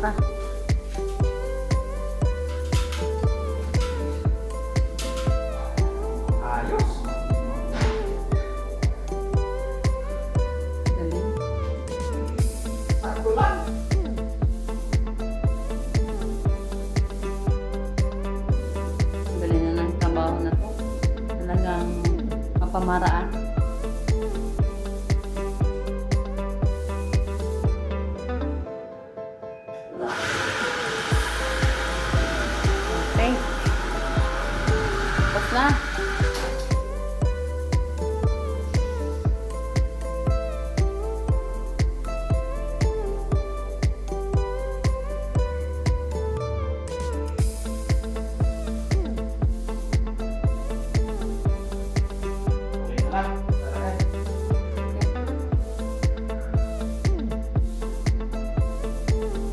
ka. Ayos. Galing. Sakto lang. Galing na ng trabaho na to. Talagang mapamaraan. Okay. Tapos na. Okay na lang. Tara.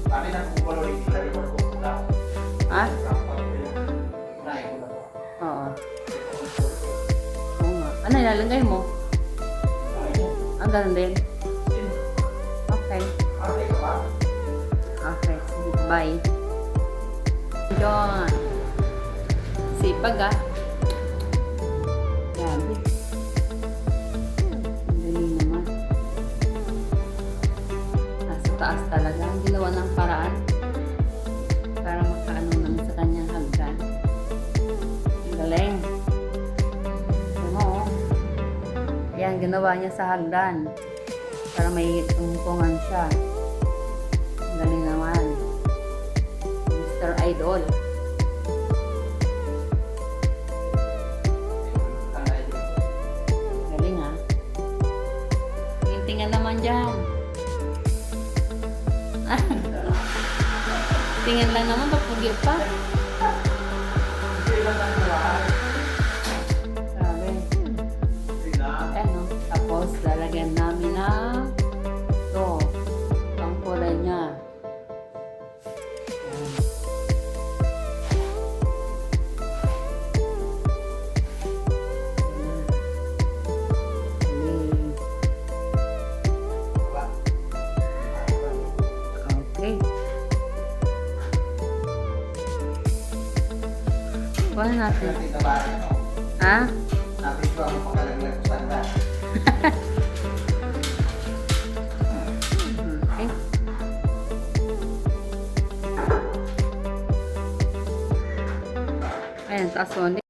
Sabi na kung wala rin kita record ko muna. Ha? Unahin ko na to. Oo. Oo nga. Ano ilalagay mo? Ang ganun din. Okay. Ate ka ba? Okay. Sige, bye. John. Sipag ah. Grabe. Ang galing naman. Nasa taas talaga. Ang ginawa ng paraan. Para makaano naman sa kanyang hagdan. Ang galing. Alam mo, oh. Ayan, ginawa niya sa hagdan. Para may tungtungan siya. Ang galing naman. Mr. Idol. Galing ah. Tingin naman dyan. Tingin lang naman, papugil pa. Sabi. Ano, tapos lalagyan namin ng ito. Ang kulay niya. Ayan. Okay. Kuha natin. Ha? Natin ko ang pagkalaglag ko sanda. Okay. Ayan, taas mo.